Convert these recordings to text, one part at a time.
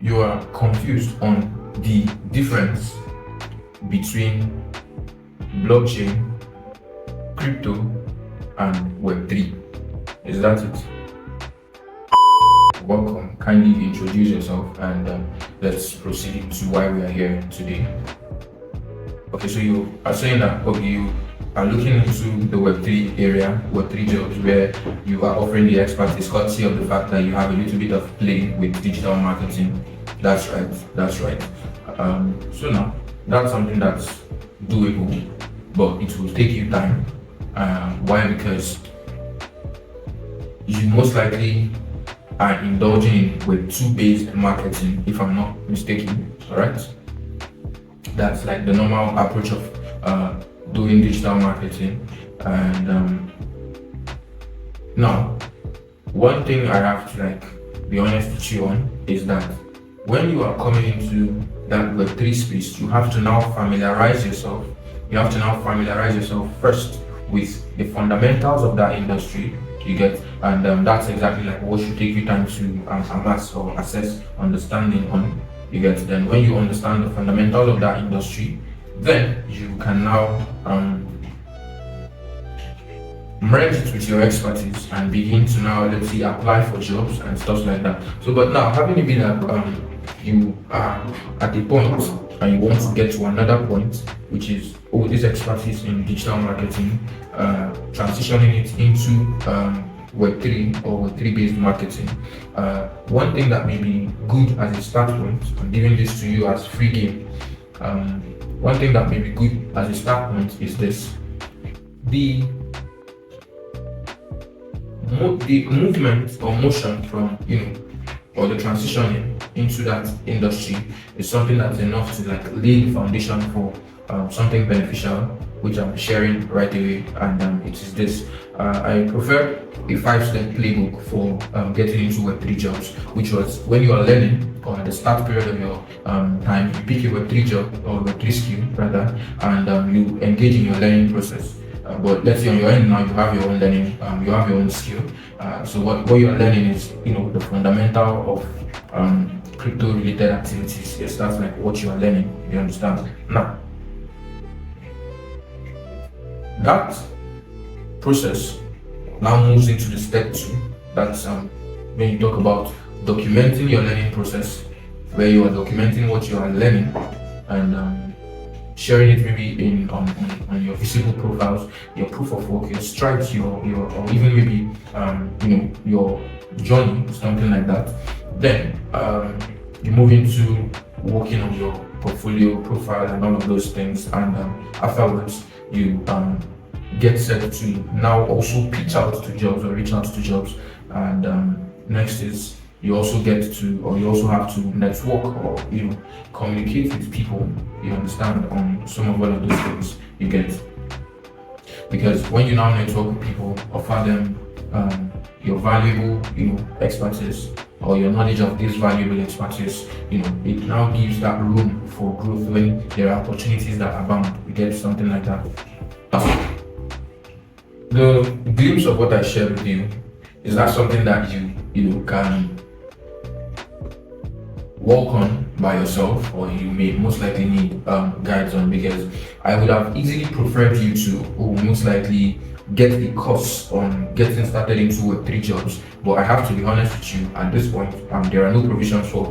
you are confused on the difference between blockchain, crypto, and Web3. Is that it? Welcome. Kindly introduce yourself and let's proceed to why we are here today. Okay, so you are saying that you are looking into the Web3 area, Web3 jobs, where you are offering the expertise courtesy of the fact that you have a little bit of play with digital marketing. That's right. So now that's something that's doable, but it will take you time. Why? Because you most likely are indulging in Web2 based marketing, if I'm not mistaken. Alright? That's like the normal approach of doing digital marketing. And now, one thing I have to be honest with you on is that when you are coming into that Web3 space, you have to now familiarize yourself. You have to now familiarize yourself first with the fundamentals of that industry. You get, and that's exactly like what should take you time to amass or assess understanding on. You get, then when you understand the fundamentals of that industry, then you can now merge it with your expertise and begin to now, let's say, apply for jobs and stuff like that. So, but now having it been that you are at the point and you want to get to another point, which is this expertise in digital marketing, transitioning it into Web3 or Web3 based marketing. One thing that may be good as a start point, I'm giving this to you as free game. One thing that may be good as a start point is this: the movement or motion from or the transitioning into that industry is something that's enough to lay the foundation for something beneficial, which I'm sharing right away. And it is this: I prefer a 5-step playbook for getting into Web3 jobs, which was when you are learning or at the start period of your time, you pick a Web3 job or Web3 skill rather, and you engage in your learning process. But let's say on your end now, you have your own learning, you have your own skill. So what you are learning is, the fundamental of crypto related activities. Yes, that's like what you are learning. You understand? Now, that process now moves into the step 2. That's when you talk about documenting your learning process, where you are documenting what you are learning and sharing it maybe on your visible profiles, your proof of work, your strides, your or even maybe your journey, something like that. Then you move into working on your portfolio profile and all of those things, and afterwards you get set to now also pitch out to jobs or reach out to jobs. And next is you also get to, or you also have to network or communicate with people. You understand, on some of all of those things you get, because when you now network with people, offer them your valuable expertise or your knowledge of this valuable expertise, it now gives that room for growth when there are opportunities that abound. You get something like that. The glimpse of what I shared with you, is that something that you can work on by yourself, or you may most likely need guides on? Because I would have easily preferred you to most likely get a course on getting started into Web3 jobs, but I have to be honest with you, at this point there are no provisions for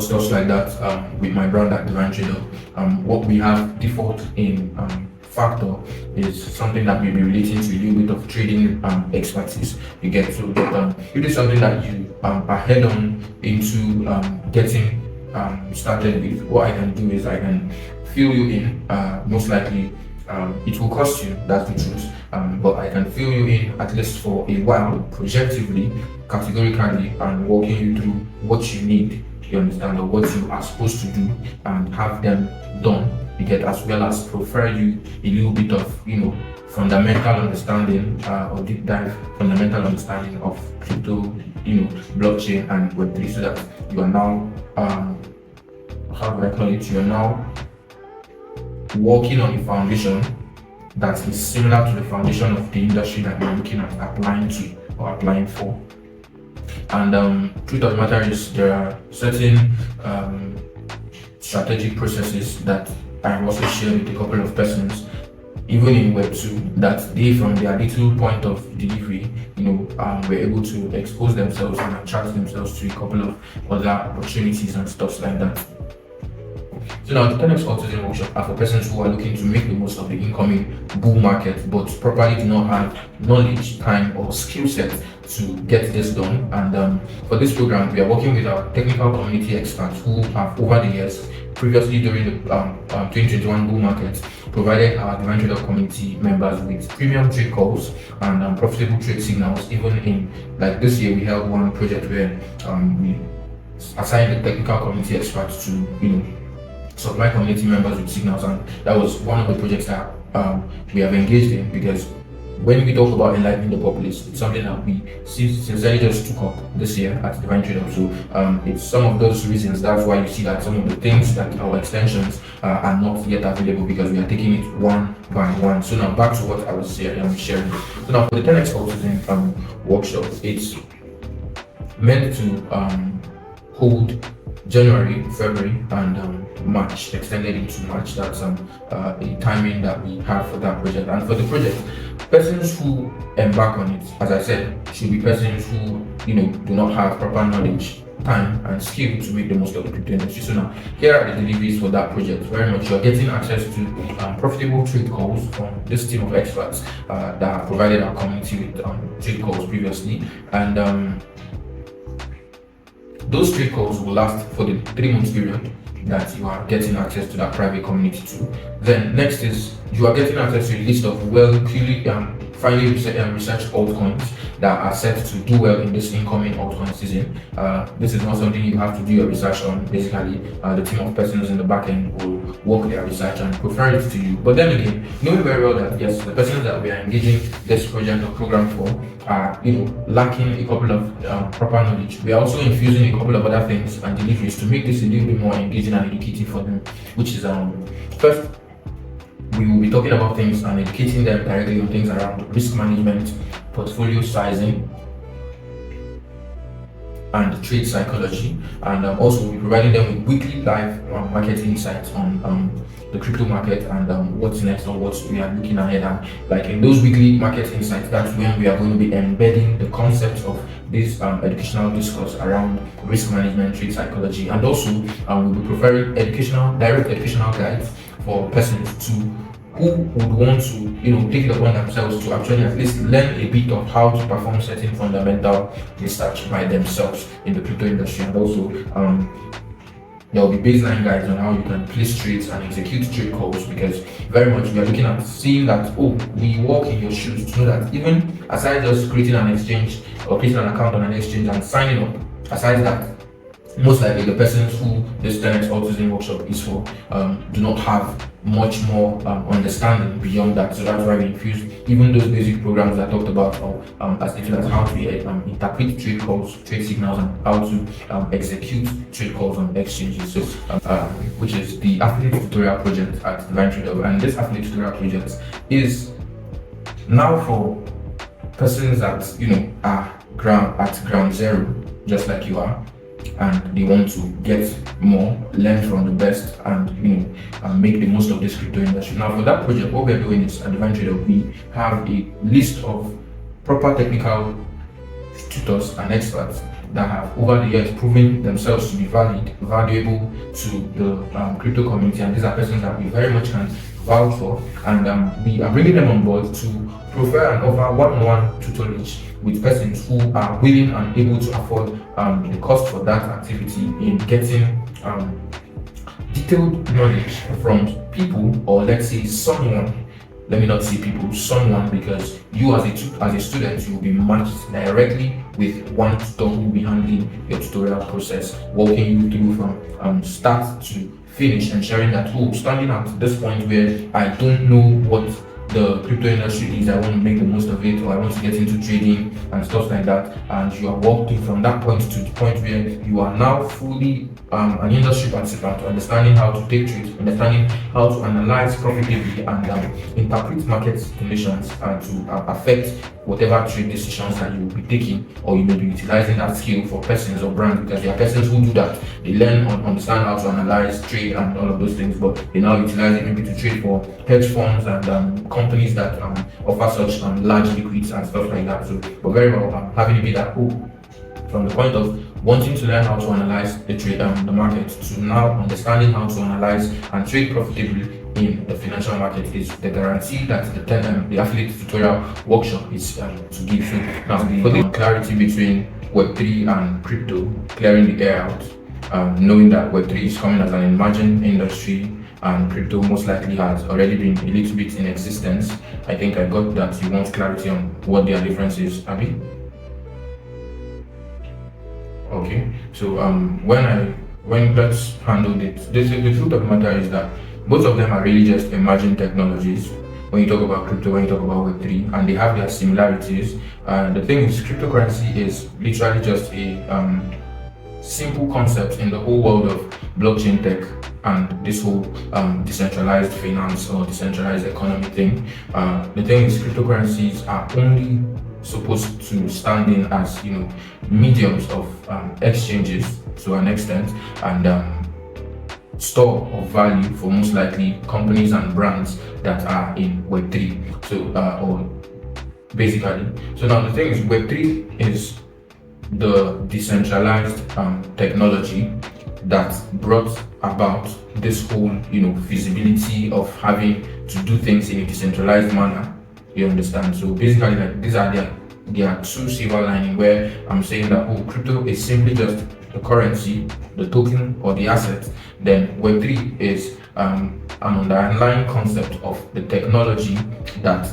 stuff like that with my brand at Deevyn Trade Hub. What we have default in factor is something that may be relating to a little bit of trading expertise. You get, so that it is something that you are head on into getting started with. What I can do is I can fill you in. Most likely it will cost you, that's the truth, but I can fill you in at least for a while, projectively, categorically, and walking you through what you need, you understand, or what you are supposed to do and have them done. You get, as well as prefer you a little bit of fundamental understanding or deep dive fundamental understanding of crypto, blockchain and Web3, so that you are now how do I call it? You are now working on a foundation that is similar to the foundation of the industry that you're looking at applying to or applying for. And truth of the matter is, there are certain strategic processes that I've also shared with a couple of persons, even in Web2, that they, from their little point of delivery, were able to expose themselves and attract themselves to a couple of other opportunities and stuff like that. So now, the 10x autism workshop are for persons who are looking to make the most of the incoming bull market, but properly do not have knowledge, time, or skill set to get this done. And for this program, we are working with our technical community experts who have, over the years, previously during the 2021 bull market, provided our Deevyn Trade Hub community members with premium trade calls and profitable trade signals. Even in, like, this year, we held one project where we assigned the technical community experts to supply community members with signals, and that was one of the projects that we have engaged in, because when we talk about enlightening the populace, it's something that we sincerely just took up this year at Deevyn Trade Hub. So it's some of those reasons. That's why you see that some of the things that our extensions are not yet available, because we are taking it one by one. So now back to what I was sharing. So now for the 10x autism workshop, it's meant to hold January, February, and March, extended into March. That's a timing that we have for that project. And for the project, persons who embark on it, as I said, should be persons who do not have proper knowledge, time, and skill to make the most of the crypto industry. So now, here are the deliveries for that project. Very much, you're getting access to profitable trade calls from this team of experts that provided our community with trade calls previously, and those trade calls will last for the 3 months period that you are getting access to that private community too. Then next is, you are getting access to a list of finely researched altcoins that are set to do well in this incoming altcoin season. This is not something you have to do your research on. Basically, the team of persons in the back end will work their research and prefer it to you. But then again, knowing very well that yes, the persons that we are engaging this project or program for are lacking a couple of proper knowledge. We are also infusing a couple of other things and deliveries to make this a little bit more engaging and educative for them, which is first, we will be talking about things and educating them directly on things around risk management, portfolio sizing, and trade psychology. And also we'll be providing them with weekly live market insights on the crypto market and what's next or what we are looking ahead. And like in those weekly market insights, that's when we are going to be embedding the concepts of this educational discourse around risk management, trade psychology, and also we'll be providing direct educational guides for persons who would want to take it upon themselves to actually at least learn a bit of how to perform certain fundamental research by themselves in the crypto industry. And also there will be baseline guides on how you can place trades and execute trade calls, because very much we are looking at seeing that we walk in your shoes to know that even aside just creating an exchange or creating an account on an exchange and signing up, aside that, most likely the persons who this 10x autism workshop is for do not have much more understanding beyond that. So that's why we infuse even those basic programs that I talked about, as little as how to interpret trade calls, trade signals, and how to execute trade calls on exchanges. So which is the affiliate tutorial project at Deevyn Trade Hub. And this affiliate tutorial project is now for persons that are at ground zero, just like you are, and they want to get more, learn from the best, and make the most of this crypto industry. Now for that project, what we're doing is at Deevyn Trade Hub, we have a list of proper technical tutors and experts that have over the years proven themselves to be valuable to the crypto community, and these are persons that we very much can vouch for, and we are bringing them on board to provide and offer one-on-one tutorage with persons who are willing and able to afford the cost for that activity in getting detailed knowledge from people, or let's say someone. Let me not say people, someone, because you as a student, you will be matched directly with one tutor who will be handling your tutorial process, walking you through from start to finish, ensuring that standing at this point where I don't know what the crypto industry is, I want to make the most of it, or I want to get into trading and stuff like that, and you are walking from that point to the point where you are now fully an industry participant, understanding how to take trades, understanding how to analyze profitably and interpret market conditions and to affect whatever trade decisions that you will be taking, or you may be utilizing that skill for persons or brands, because there are persons who do that. They learn and understand how to analyze, trade, and all of those things, but they now utilize it maybe to trade for hedge funds and companies that offer such large liquids and stuff like that. So, but very well, having it be that from the point of wanting to learn how to analyze the trade, the market, to now understanding how to analyze and trade profitably in the financial market is the guarantee that the affiliate tutorial workshop is to give. So now, for the clarity between Web3 and crypto, clearing the air out, knowing that Web3 is coming as an emerging industry and crypto most likely has already been a little bit in existence. I think I got that you want clarity on what their difference is, Abby? Okay, so when let's handle it, the truth of the matter is that both of them are really just emerging technologies. When you talk about crypto, when you talk about Web3, and they have their similarities. The thing is, cryptocurrency is literally just a simple concept in the whole world of blockchain tech and this whole decentralized finance or decentralized economy thing. The thing is, cryptocurrencies are only supposed to stand in as mediums of exchanges to an extent, and store of value for most likely companies and brands that are in Web3. So or basically, so now the thing is, Web3 is the decentralized technology that brought about this whole feasibility of having to do things in a decentralized manner. You understand? So basically, like, these are their two silver lining, where I'm saying that crypto is simply just the currency, the token or the asset. Then Web3 is an underlying concept of the technology that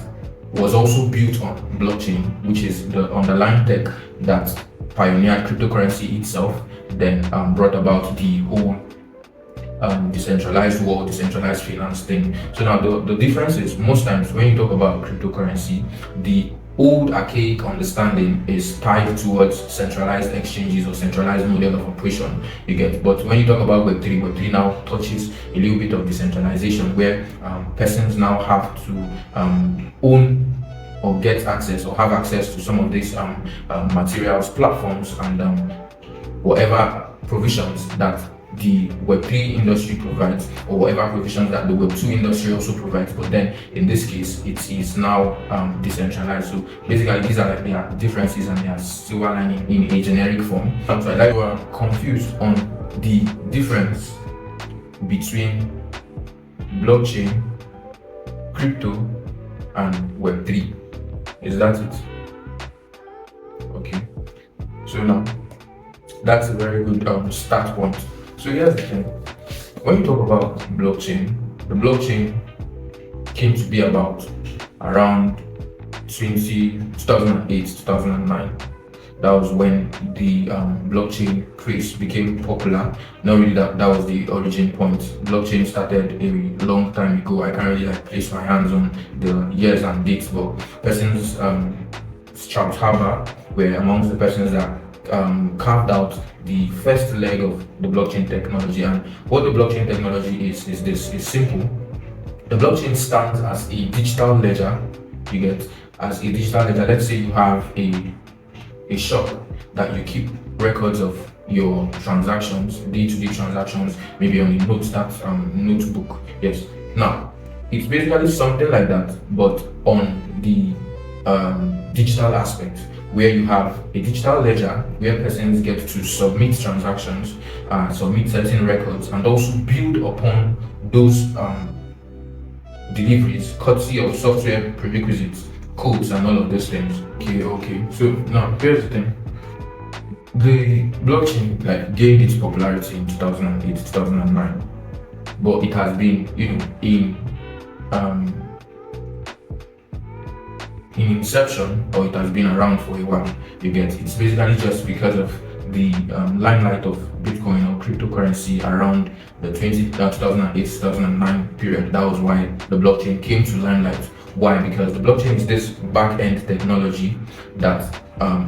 was also built on blockchain, which is the underlying tech that pioneered cryptocurrency itself, then brought about the whole decentralized world, decentralized finance thing. So now the difference is, most times when you talk about cryptocurrency, the old archaic understanding is tied towards centralized exchanges or centralized model of operation, you get. But when you talk about Web3 now touches a little bit of decentralization, where persons now have to own or get access or have access to some of these materials, platforms, and whatever provisions that the Web3 industry provides, or whatever provisions that the Web2 industry also provides. But then in this case, it is now decentralized. So basically, these are like their differences and their silver lining in a generic form. So I like you are confused on the difference between blockchain, crypto, and Web3. Is that it? Okay. So now that's a very good start point. So here's the thing. When you talk about blockchain, the blockchain came to be about around 2008, 2009. That was when the blockchain craze became popular. Not really that was the origin point. Blockchain started a long time ago. I can't really place my hands on the years and dates, but persons, Charles Haber were amongst the persons that carved out the first leg of the blockchain technology. And what the blockchain technology is this. It's simple. The blockchain stands as a digital ledger. You get, as a digital ledger. Let's say you have a shop that you keep records of your transactions, day-to-day transactions, maybe on a notebook. Yes. Now, it's basically something like that, but on the digital aspect, where you have a digital ledger where persons get to submit transactions, submit certain records, and also build upon those deliveries, courtesy of software prerequisites, codes, and all of those things. Okay. So now here's the thing. The blockchain gained its popularity in 2008, 2009, but it has been in inception, or it has been around for a while. You get, it's basically just because of the limelight of Bitcoin or cryptocurrency around the 2008, 2009 period. That was why the blockchain came to limelight. Why? Because the blockchain is this back-end technology that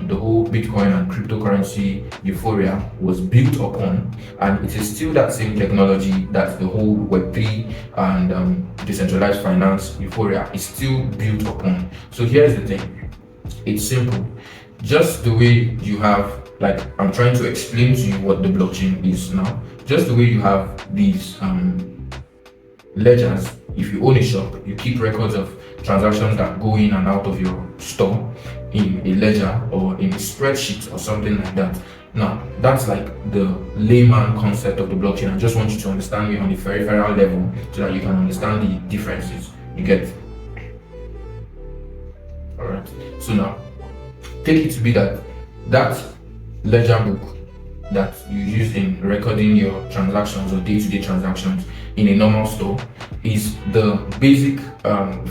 the whole Bitcoin and cryptocurrency euphoria was built upon, and it is still that same technology that the whole Web3 and decentralized finance euphoria is still built upon. So here's the thing, it's simple. Just the way you have, like, I'm trying to explain to you what the blockchain is now. Just the way you have these ledgers. If you own a shop, you keep records of transactions that go in and out of your store in a ledger or in a spreadsheet or something like that. Now, that's like the layman concept of the blockchain. I just want you to understand me on a peripheral level so that you can understand the differences. You get? Alright. So now, take it to be that ledger book that you use in recording your transactions or day-to-day transactions in a normal store is the basic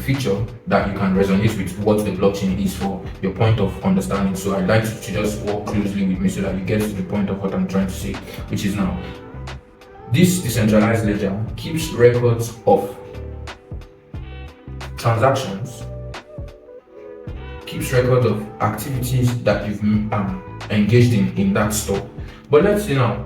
feature that you can resonate with what the blockchain is for your point of understanding. So I'd like you to just work closely with me so that you get to the point of what I'm trying to say, which is now, this decentralized ledger keeps records of transactions, keeps record of activities that you've engaged in that store. But let's say now,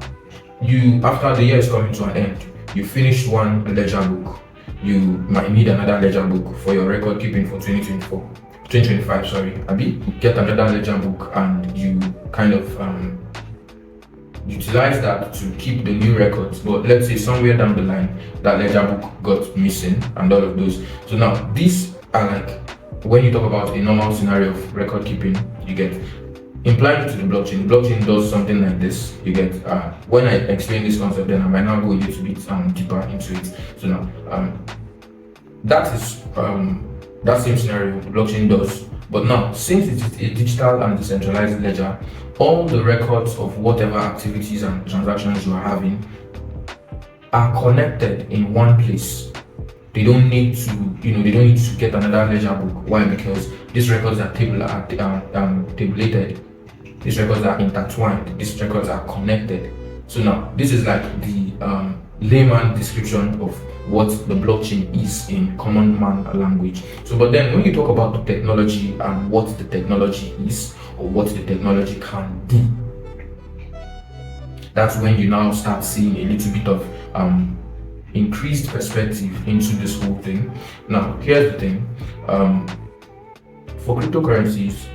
you, after the year is coming to an end, you finish one ledger book, you might need another ledger book for your record keeping for 2025, sorry. Abi, get another ledger book and you kind of utilize that to keep the new records. But let's say somewhere down the line, that ledger book got missing and all of those. So now, these are like, when you talk about a normal scenario of record keeping, you get implied to the blockchain. The blockchain does something like this. You get when I explain this concept, then I might now go a little bit deeper into it. So now, that is that same scenario the blockchain does. But now, since it is a digital and decentralized ledger, all the records of whatever activities and transactions you are having are connected in one place. They don't need to, they don't need to get another ledger book. Why? Because these records are tabulated. These records are intertwined. These records are connected. So now, this is like the layman description of what the blockchain is in common man language. So, but then when you talk about the technology and what the technology is or what the technology can do, that's when you now start seeing a little bit of increased perspective into this whole thing. Now, here's the thing. For cryptocurrencies,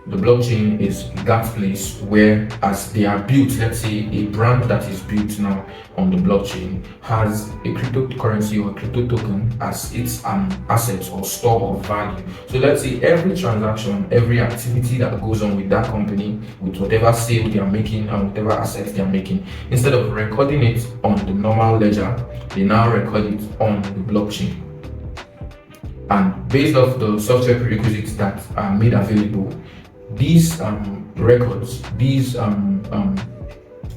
the blockchain is that place where, as they are built, let's say a brand that is built now on the blockchain has a cryptocurrency or a crypto token as its asset or store of value. So let's say every transaction, every activity that goes on with that company, with whatever sale they are making and whatever assets they are making, instead of recording it on the normal ledger, they now record it on the blockchain. And based off the software prerequisites that are made available, these records, these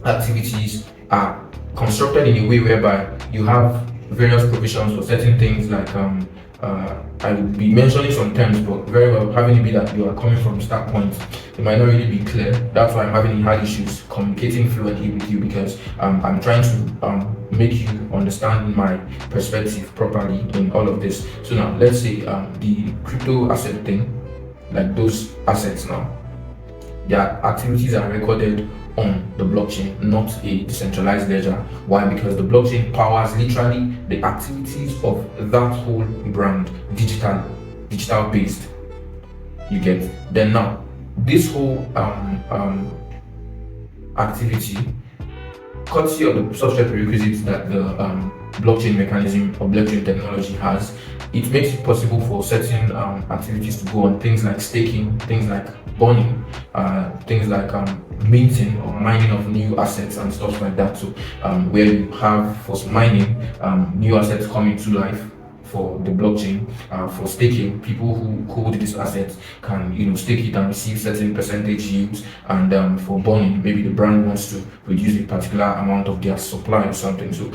activities are constructed in a way whereby you have various provisions for certain things, like I will be mentioning some terms, but very well having it be that you are coming from start point, it might not really be clear. That's why I'm having hard issues communicating fluently with you, because I'm trying to make you understand my perspective properly in all of this. So now, let's say the crypto asset thing, like those assets now, their activities are recorded on the blockchain, not a decentralized ledger. Why? Because the blockchain powers literally the activities of that whole brand, digital based. You get? Then now, this whole activity, courtesy of the software prerequisites that the blockchain mechanism or blockchain technology has, it makes it possible for certain activities to go on, things like staking, things like burning, things like minting or mining of new assets and stuff like that. So where you have, for mining, new assets coming to life. For the blockchain, for staking, people who hold these assets can stake it and receive certain percentage yields. And for burning, maybe the brand wants to reduce a particular amount of their supply or something. So